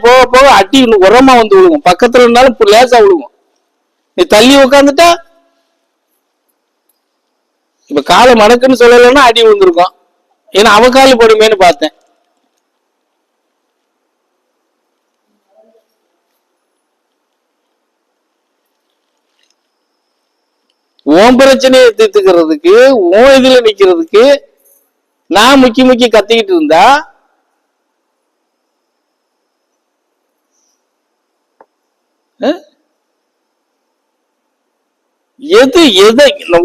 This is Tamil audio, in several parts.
போக போக அடி இன்னும் உரமா வந்து விழுகும். பக்கத்துல இருந்தாலும் லேசா விழுகும். நீ தள்ளி உட்காந்துட்டா இப்ப காலை மணக்குன்னு சொல்லலைன்னா அடி விழுந்திருக்கும். ஏன்னா அவ காலு போடுமேன்னு பார்த்தேன். உன் பிரச்சனையை தீர்த்துக்கிறதுக்கு உன் இதுல நிக்கிறதுக்கு நான் முக்கி முக்கி கத்திக்கிட்டு இருந்தா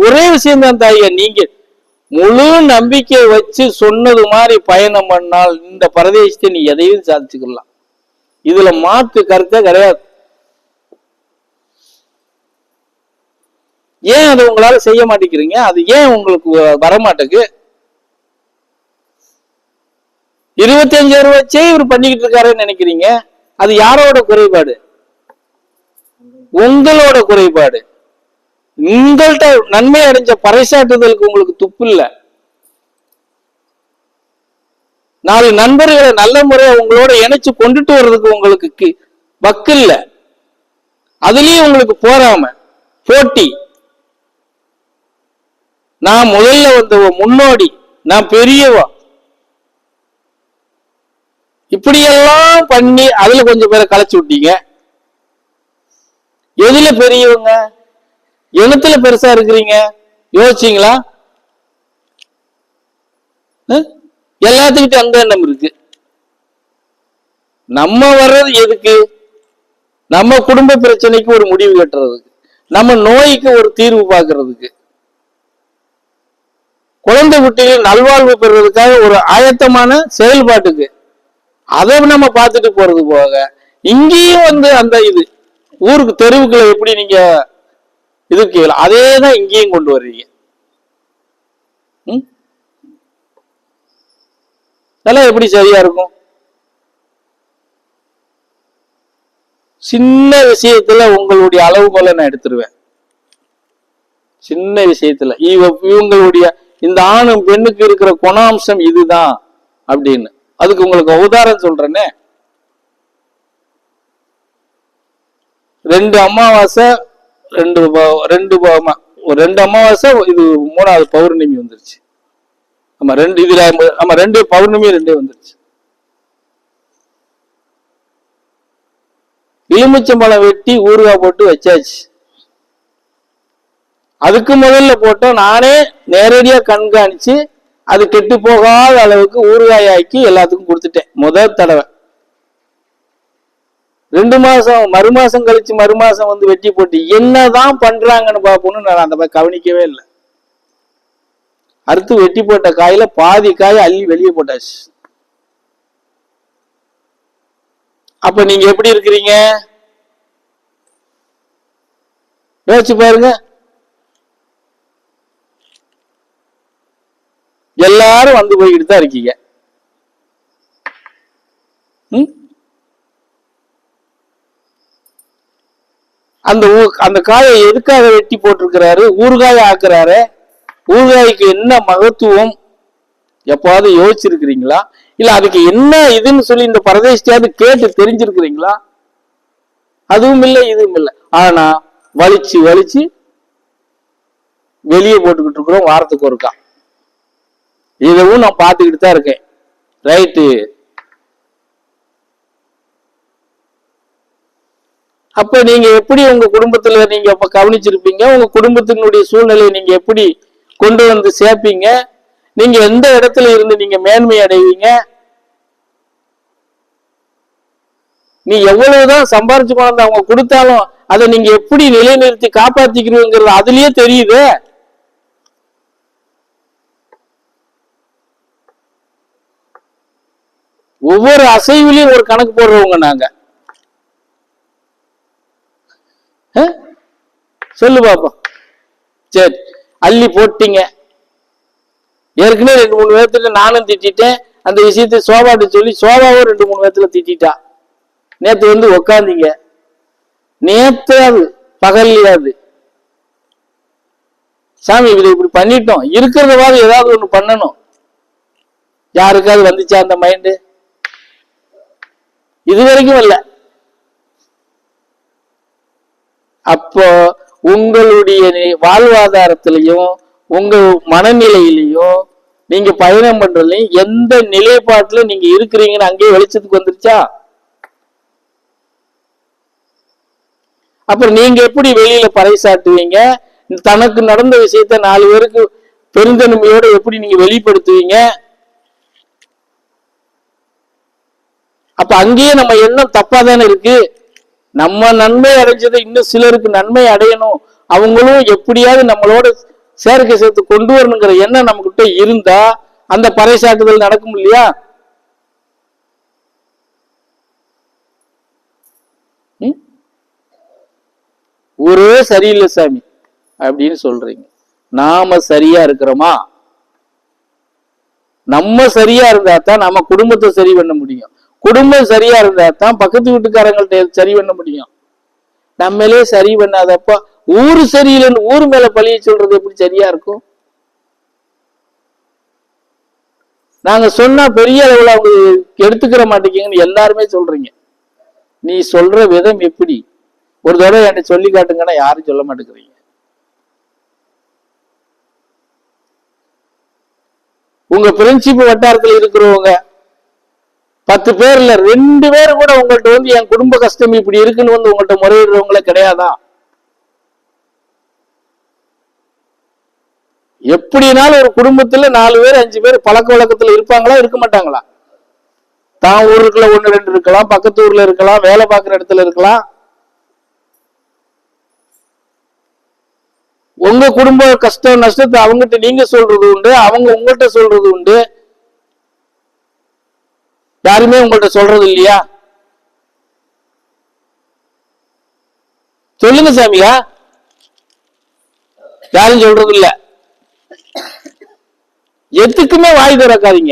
ஒரே விஷயம் தான் தாயா, நீங்க முழு நம்பிக்கை வச்சு சொன்னது மாதிரி பயணம் பண்ணால் இந்த பிரதேசத்தை நீ எதையும் சாதிச்சுக்கலாம். இதுல மாற்று கருத்தே கிடையாது. ஏன் அதை உங்களால செய்ய மாட்டேங்கிறீங்க? அது ஏன் உங்களுக்கு வரமாட்டேக்கு? 25,000 வச்சே இவர் பண்ணிக்கிட்டு இருக்காருன்னு நினைக்கிறீங்க. அது யாரோட குறைபாடு? உங்களோட குறைபாடு. உங்கள்கிட்ட நன்மை அடைஞ்ச பறைசாட்டுதலுக்கு உங்களுக்கு துப்பு இல்ல. 4 நண்பர்களை நல்ல முறையா உங்களோட இணைச்சு கொண்டுட்டு வர்றதுக்கு உங்களுக்கு வக்கு இல்ல. அதுலயும் உங்களுக்கு போறாம போட்டி. நான் முதல்ல வந்தவ, முன்னோடி, நான் பெரியவா, இப்படியெல்லாம் பண்ணி அதுல கொஞ்சம் பேரை கலைச்சு விட்டீங்க. எதுல பெரியவங்க? எழுத்துல பெருசா இருக்கிறீங்க? யோசிச்சீங்களா? எல்லாத்துக்கிட்ட அங்க எண்ணம் இருக்கு. நம்ம வர்றது எதுக்கு? நம்ம குடும்ப பிரச்சனைக்கு ஒரு முடிவு கட்டுறதுக்கு, நம்ம நோய்க்கு ஒரு தீர்வு பார்க்கறதுக்கு, குழந்தை குட்டிகள் நல்வாழ்வு பெறுவதற்காக ஒரு ஆயத்தமான செயல்பாட்டுக்கு. அதை நம்ம பார்த்துட்டு போறது போக இங்கேயும் வந்து அந்த இது ஊருக்கு தெருவுக்குள்ள எப்படி நீங்க இதுக்கு அதே தான் இங்கேயும் கொண்டு வர்றீங்க. அதெல்லாம் எப்படி சரியா இருக்கும்? சின்ன விஷயத்துல உங்களுடைய அளவுகோலை நான் எடுத்துருவேன். சின்ன விஷயத்துல இவங்களுடைய இந்த ஆணும் பெண்ணுக்கு இருக்கிற குணாம்சம் இதுதான் அப்படின்னு அதுக்கு உங்களுக்கு உதாரணம் சொல்றேனே. 2 அமாவாசை 2 அமாவாசை, இது 3வது பௌர்ணமி வந்துருச்சு. ஆமா 2 இதுல ஆமா 2 பௌர்ணமி 2 வந்துருச்சு. எலுமிச்சம்பழம் வெட்டி ஊறுகாய் போட்டு வச்சாச்சு. அதுக்கு முதல்ல போட்டோம். நானே நேரடியா கண்காணிச்சு அது கெட்டு போகாத அளவுக்கு ஊறுகாயாக்கி எல்லாத்துக்கும் கொடுத்துட்டேன் முதல் தடவை. 2 மாசம் மறுமாசம் கழிச்சு மறுமாசம் வந்து வெட்டி போட்டு என்னதான் பண்றாங்கன்னு பாப்போம்னு நான் அந்த மாதிரி கவனிக்கவே இல்லை. அடுத்து வெட்டி போட்ட காயில பாதி காய் அள்ளி வெளியே போட்டாச்சு. அப்ப நீங்க எப்படி இருக்கிறீங்க யோசிச்சு பாருங்க. எல்லாரும் வந்து போய்கிட்டு தான் இருக்கீங்க. அந்த காயை எதுக்காக வெட்டி போட்டிருக்கிறாரு? ஊறுகாய ஆக்குறாரு. ஊறுகாய்க்கு என்ன மகத்துவம் எப்பாவது யோசிச்சிருக்கிறீங்களா? இல்ல அதுக்கு என்ன இதுன்னு சொல்லி இந்த பரதேசியாவது கேட்டு தெரிஞ்சிருக்கிறீங்களா? அதுவும் இல்லை, இதுவும் இல்லை. ஆனா வலிச்சு வலிச்சு வெளியே போட்டுக்கிட்டு இருக்கிறோம் வாரத்துக்கு ஒருக்கா. இதுவும் நான் பார்த்துக்கிட்டு தான் இருக்கேன். ரைட்டு. அப்ப நீங்க எப்படி உங்க குடும்பத்துல நீங்க அப்ப கவனிச்சிருப்பீங்க? உங்க குடும்பத்தினுடைய சூழ்நிலையை நீங்க எப்படி கொண்டு வந்து சேர்ப்பீங்க? நீங்க எந்த இடத்துல இருந்து நீங்க மேன்மை அடைவீங்க? நீ எவ்வளவுதான் சம்பாரிச்சு கொண்டு அவங்க கொடுத்தாலும் அதை நீங்க எப்படி நிலைநிறுத்தி காப்பாத்திக்கிறீங்கிறது அதுலயே தெரியுது. ஒவ்வொரு அசைவிலையும் ஒரு கணக்கு போடுறவங்க நாங்க. சொல்லு பாப்போம். சரி, அள்ளி போட்டீங்க. ஏற்கனவே 2-3 பேர்த்துல நானும் திட்டேன். அந்த விஷயத்தை சோபாட்டு சொல்லி சோபாவும் 2-3 பேர்த்துல திட்டா. நேத்து வந்து உக்காந்தீங்க. நேத்தாவது பகல்லையாது சாமி இதை இப்படி பண்ணிட்டோம், இருக்கிறதவாது ஏதாவது ஒண்ணு பண்ணணும். யாருக்காவது வந்துச்சா அந்த மைண்டு? இது வரைக்கும் இல்ல. அப்போ உங்களுடைய வாழ்வாதாரத்திலையும் உங்க மனநிலையிலையும் நீங்க பயணம் பண்றதுலையும் எந்த நிலைப்பாட்டுல நீங்க இருக்கிறீங்கன்னு அங்கேயே வெளிச்சத்துக்கு வந்துருச்சா? அப்புறம் நீங்க எப்படி வெளியில பறைசாட்டுவீங்க? தனக்கு நடந்த விஷயத்த 4 பேருக்கு பெருந்தன்மையோட எப்படி நீங்க வெளிப்படுத்துவீங்க? அப்ப அங்கேயே நம்ம எண்ணம் தப்பா தானே இருக்கு. நம்ம நன்மை அடைஞ்சதை இன்னும் சிலருக்கு நன்மை அடையணும், அவங்களும் எப்படியாவது நம்மளோட சேர்க்கை சேர்த்து கொண்டு வரணுங்கிற எண்ணம் நம்ம கிட்ட இருந்தா அந்த பறைசாட்டுதல் நடக்கும் இல்லையா? ஊரே சரியில்லை சாமி அப்படின்னு சொல்றீங்க. நாம சரியா இருக்கிறோமா? நம்ம சரியா இருந்தா தான் நம்ம குடும்பத்தை சரி பண்ண முடியும். குடும்பம் சரியா இருந்தா தான் பக்கத்து வீட்டுக்காரங்கள்ட்ட சரி பண்ண முடியும். நம்மளே சரி பண்ணாதப்ப ஊரு சரியில்லைன்னு ஊர் மேல பழிய சொல்றது எப்படி சரியா இருக்கும்? நாங்க சொன்னா பெரிய அளவுல அவங்க எடுத்துக்கிற மாட்டேங்கன்னு எல்லாருமே சொல்றீங்க. நீ சொல்ற விதம் எப்படி? ஒரு தடவை என்கிட்ட சொல்லி காட்டுங்கன்னா யாரும் சொல்ல மாட்டேங்கிறீங்க. உங்க பிரின்சிபல் வட்டாரத்தில் இருக்கிறவங்க 10 பேர்ல 2 பேர் கூட உங்கள்கிட்ட வந்து என் குடும்ப கஷ்டம் இப்படி இருக்குன்னு வந்து உங்கள்கிட்ட முறையிடுறவங்களே கிடையாதா? எப்படினாலும் ஒரு குடும்பத்துல 4 பேர் 5 பேர் பழக்க வழக்கத்துல இருப்பாங்களா, இருக்க மாட்டாங்களா? தான் ஊருக்குள்ள 1 2 இருக்கலாம், பக்கத்து ஊர்ல இருக்கலாம், வேலை பார்க்குற இடத்துல இருக்கலாம். உங்க குடும்ப கஷ்டம் நஷ்டத்தை அவங்ககிட்ட நீங்க சொல்றது உண்டு, அவங்க உங்கள்கிட்ட சொல்றது உண்டு. யாருமே உங்கள்கிட்ட சொல்றது இல்லையா? சொல்லுங்க சாமியா. யாரும் சொல்றது இல்ல. எதுக்குமே வாய் திறக்காதீங்க.